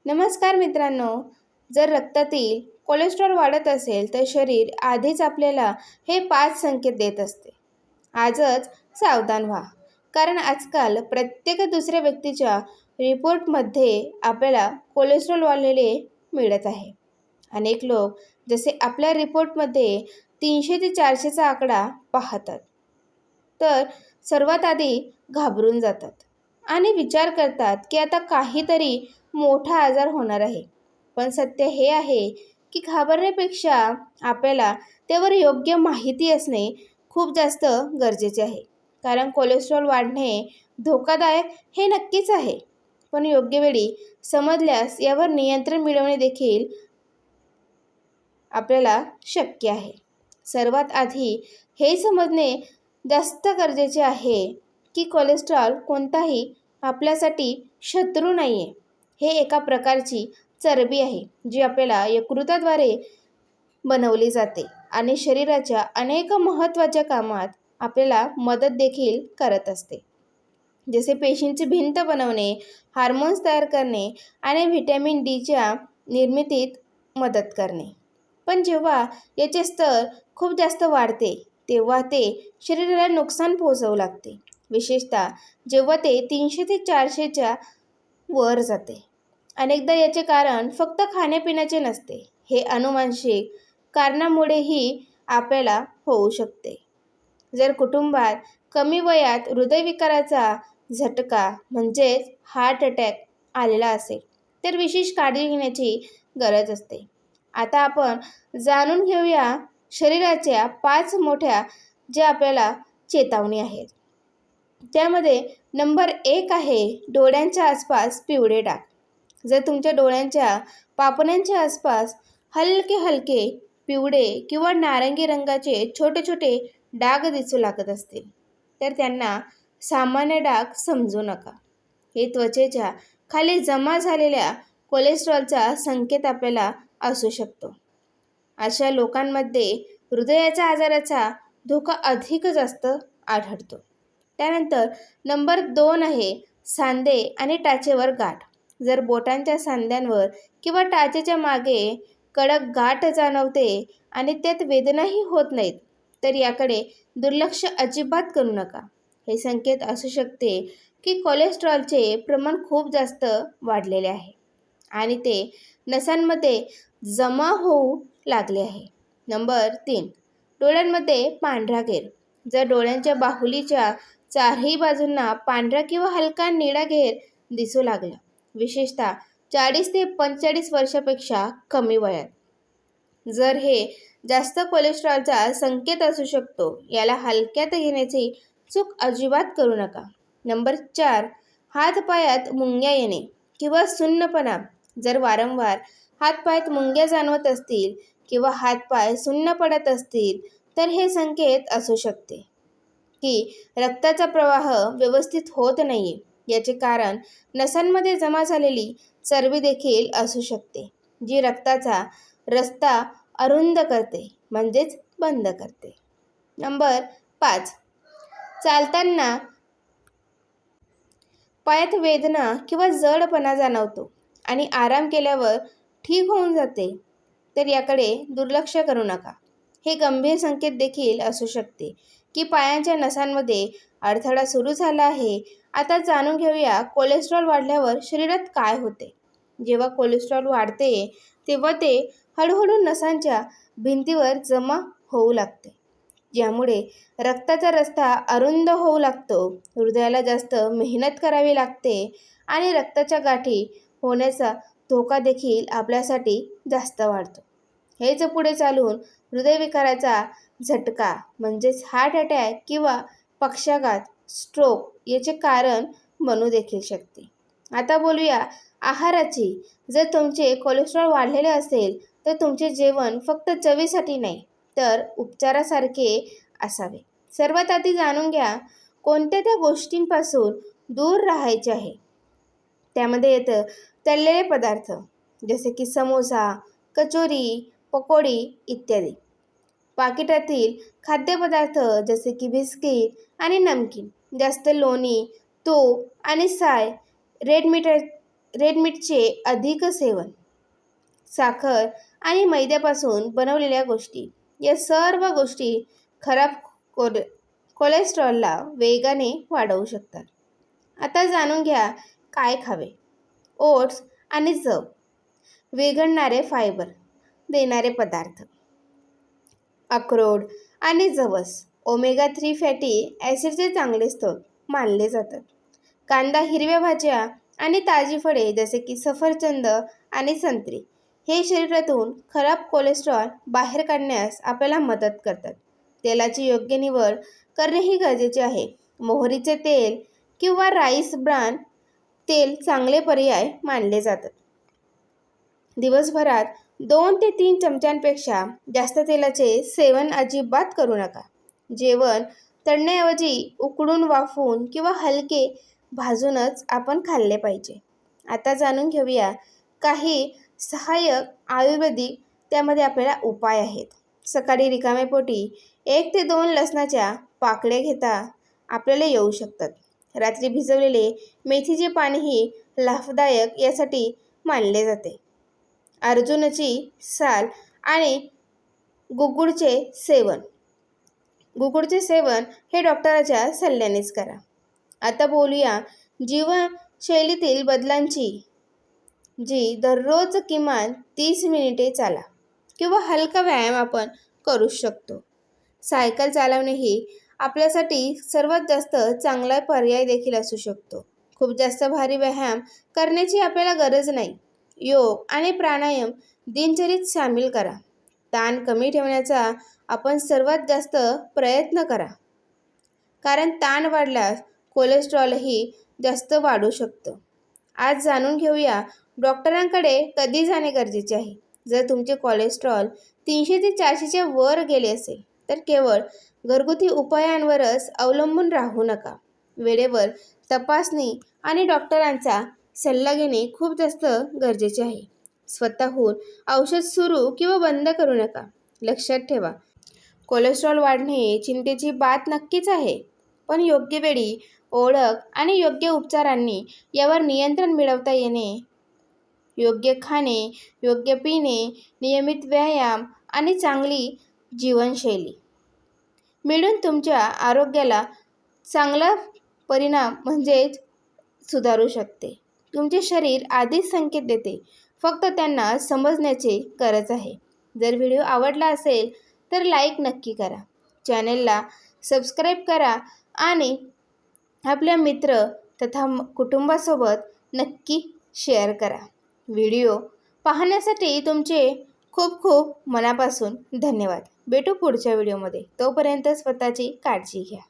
नमस्कार मित्रांनो. जर रक्तातील कोलेस्ट्रॉल वाढत असेल तर शरीर आधीच आपल्याला हे 5 संकेत देत असते. आजच सावधान व्हा. कारण आजकाल प्रत्येक दुसऱ्या व्यक्तीच्या रिपोर्टमध्ये आपल्याला कोलेस्ट्रॉल वाढलेले मिळत आहे. अनेक लोक जसे आपल्या रिपोर्टमध्ये 300 ते 400चा आकडा पाहतात तर सर्वात आधी घाबरून जातात आणि विचार करतात की आता काहीतरी मोठा आजार होणार आहे. पण सत्य हे आहे की घाबरण्यापेक्षा आपल्याला त्यावर योग्य माहिती असणे खूप जास्त गरजेचे आहे. कारण कोलेस्ट्रॉल वाढणे धोकादायक हे नक्कीच आहे, पण योग्य वेळी समजल्यास यावर नियंत्रण मिळवणे देखील आपल्याला शक्य आहे. सर्वात आधी हे समजणे जास्त गरजेचे आहे की कोलेस्ट्रॉल कोणताही आपल्यासाठी शत्रू नाही आहे. हे एका प्रकारची चरबी आहे जी आपल्याला यकृताद्वारे बनवली जाते आणि शरीराच्या अनेक महत्त्वाच्या कामात आपल्याला मदत देखील करत असते. जसे पेशींची भिंत बनवणे, हार्मोन्स तयार करणे आणि व्हिटॅमिन डीच्या निर्मितीत मदत करणे. पण जेव्हा याचे स्तर खूप जास्त वाढते तेव्हा ते शरीराला नुकसान पोहोचवू लागते, विशेषतः जेव्हा ते 300 ते 400च्या वर जाते. अनेकदा याचे कारण फक्त खाण्यापिण्याचे नसते, हे अनुवांशिक कारणामुळेही आपल्याला होऊ शकते. जर कुटुंबात कमी वयात हृदयविकाराचा झटका म्हणजेच हार्ट अटॅक आलेला असेल तर विशेष काळजी घेण्याची गरज असते. आता आपण जाणून घेऊया शरीराच्या 5 मोठ्या ज्या आपल्याला चेतावणी आहेत. त्यामध्ये नंबर 1 आहे डोळ्यांच्या आसपास पिवळे डाग. जर तुमच्या डोळ्यांच्या पापण्यांच्या आसपास हलके हलके पिवळे किंवा नारंगी रंगाचे छोटे छोटे डाग दिसू लागत असतील तर त्यांना सामान्य डाग समजू नका. हे त्वचेच्या खाली जमा झालेल्या कोलेस्ट्रॉलचा संकेत आपल्याला असू शकतो. अशा लोकांमध्ये हृदयाच्या आजाराचा धोका अधिक जास्त आढळतो. त्यानंतर नंबर 2 आहे सांधे आणि टाचेवर गाठ. जर बोटांच्या सांध्यांवर किंवा टाचेच्या मागे कडक गाठ जाणवते आणि त्यात वेदनाही होत नाहीत तर याकडे दुर्लक्ष अजिबात करू नका. हे संकेत असू शकते की कोलेस्ट्रॉलचे प्रमाण खूप जास्त वाढलेले आहे आणि ते नसांमध्ये जमा होऊ लागले आहे. नंबर 3 डोळ्यांमध्ये पांढरा घेर. जर डोळ्यांच्या बाहुलीच्या चारही बाजूंना पांढरा किंवा हलका निळा घेर दिसू लागला, विशेषतः 40 ते 45 वर्षापेक्षा कमी वयात, जर हे जास्त कोलेस्ट्रॉलचा संकेत असू शकतो. याला हलक्यात घेण्याची चूक अजिबात करू नका. नंबर 4 हातपायात मुंग्या येणे किंवा सुन्नपणा. जर वारंवार हातपायात मुंग्या जाणवत असतील किंवा हातपाय सुन्न पडत असतील तर हे संकेत असू शकते की रक्ताचा प्रवाह व्यवस्थित होत नाही. याचे कारण नसांमध्ये जमा झालेली चरबी देखील असू शकते जी रक्ताचा रस्ता अरुंद करते म्हणजेच बंद करते. नंबर 5 चालताना पायात वेदना किंवा जडपणा जाणवतो आणि आराम केल्यावर ठीक होऊन जाते तर याकडे दुर्लक्ष करू नका. हे गंभीर संकेत देखील असू शकते की पायांच्या नसांमध्ये अडथळा सुरू झाला आहे. आता जाणून घेऊया कोलेस्ट्रॉल वाढल्यावर शरीरात काय होते. जेव्हा कोलेस्ट्रॉल वाढते तेव्हा ते हळूहळू नसांच्या भिंतीवर जमा होऊ लागते, ज्यामुळे रक्ताचा रस्ता अरुंद होऊ लागतो. हृदयाला जास्त मेहनत करावी लागते आणि रक्ताच्या गाठी होण्याचा धोका देखील आपल्यासाठी जास्त वाढतो. हेच पुढे चालून हृदयविकाराचा झटका म्हणजेच हार्ट अटॅक किंवा पक्षाघात, स्ट्रोक याचे कारण बनू देखील शकते. आता बोलूया आहाराची. जर तुमचे कोलेस्ट्रॉल वाढलेले असेल तर तुमचे जेवण फक्त चवीसाठी नाही तर उपचारासारखे असावे. सर्वात आधी जाणून घ्या कोणत्या त्या गोष्टींपासून दूर राहायचे आहे. त्यामध्ये येतं तळलेले पदार्थ जसे की समोसा, कचोरी, पकोडी इत्यादी. पाकिटातील खाद्यपदार्थ जसे की बिस्किट आणि नमकीन, जास्त लोणी, तूप आणि साय, रेड मीठ रेड मीटचे अधिक सेवन, साखर आणि मैद्यापासून बनवलेल्या गोष्टी, या सर्व गोष्टी खराब कोलेस्ट्रॉलला वेगाने वाढवू शकतात. आता जाणून घ्या काय खावे. ओट्स आणि जव, विरघळणारे फायबर देणारे पदार्थ. अक्रोड आणि जवस ओमेगा 3 फॅटी ॲसिडचे चांगले स्रोत मानले जातात. कांदा, हिरव्या भाज्या आणि ताजी फळे जसे की सफरचंद आणि संत्री हे शरीरातून खराब कोलेस्ट्रॉल बाहेर काढण्यास आपल्याला मदत करतात. तेलाची योग्य निवड करणेही गरजेचे आहे. मोहरीचे तेल किंवा राईस ब्रान तेल चांगले पर्याय मानले जातात. दिवसभरात 2 ते 3 चमच्यांपेक्षा जास्त तेलाचे सेवन अजिबात करू नका. जेवण तळण्याऐवजी उकडून, वाफवून किंवा हलके भाजूनच आपण खाल्ले पाहिजे. आता जाणून घेऊया काही सहाय्यक आयुर्वेदिक त्यामध्ये आपल्याला उपाय आहेत. सकाळी रिकाम्या पोटी 1 ते 2 लसणाच्या पाकळ्या घेता आपल्याला येऊ शकतात. रात्री भिजवलेले मेथीचे पाणीही लाभदायक यासाठी मानले जाते. अर्जुनाची साल आणि गुगुळचे सेवन हे डॉक्टराच्या सल्ल्यानेच करा. आता बोलूया जीवनशैलीतील बदलांची, जी दररोज किमान 30 मिनिटे चाला किंवा हलका व्यायाम आपण करू शकतो. सायकल चालवणे ही आपल्यासाठी सर्वात जास्त चांगला पर्याय देखील असू शकतो. खूप जास्त भारी व्यायाम करण्याची आपल्याला गरज नाही. योग आणि प्राणायाम दिनचर्येत सामील करा. ताण कमी ठेवण्याचा आपण सर्वात जास्त प्रयत्न करा, कारण ताण वाढल्यास कोलेस्ट्रॉलही जास्त वाढू शकतं. आज जाणून घेऊया डॉक्टरांकडे कधी जाणे गरजेचे आहे. जर तुमचे कोलेस्ट्रॉल 300 ते 400च्या वर गेले असेल तर केवळ घरगुती उपायांवरच अवलंबून राहू नका. वेळेवर तपासणी आणि डॉक्टरांचा सल्ला घेणे खूप जास्त गरजेचे आहे. स्वतःहून औषध सुरू किंवा बंद करू नका. लक्षात ठेवा, कोलेस्ट्रॉल वाढणे चिंतेची बात नक्कीच आहे, पण योग्य वेळी ओळख आणि योग्य उपचारांनी यावर नियंत्रण मिळवता येणे. योग्य खाणे, योग्य पिणे, नियमित व्यायाम आणि चांगली जीवनशैली मिळून तुमच्या आरोग्याला चांगला परिणाम सुधारू शकते. तुमचे शरीर आधीच संकेत देते, फक्त त्यांना समजण्याची गरज आहे. जर व्हिडिओ आवडला असेल तर लाईक नक्की करा, चॅनेलला सबस्क्राईब करा आणि आपल्या मित्र तथा कुटुंबासोबत नक्की शेअर करा. व्हिडिओ पाहण्यासाठी तुमचे खूप खूप मनापासून धन्यवाद. भेटू पुढच्या व्हिडिओमध्ये. तोपर्यंत स्वतःची काळजी घ्या.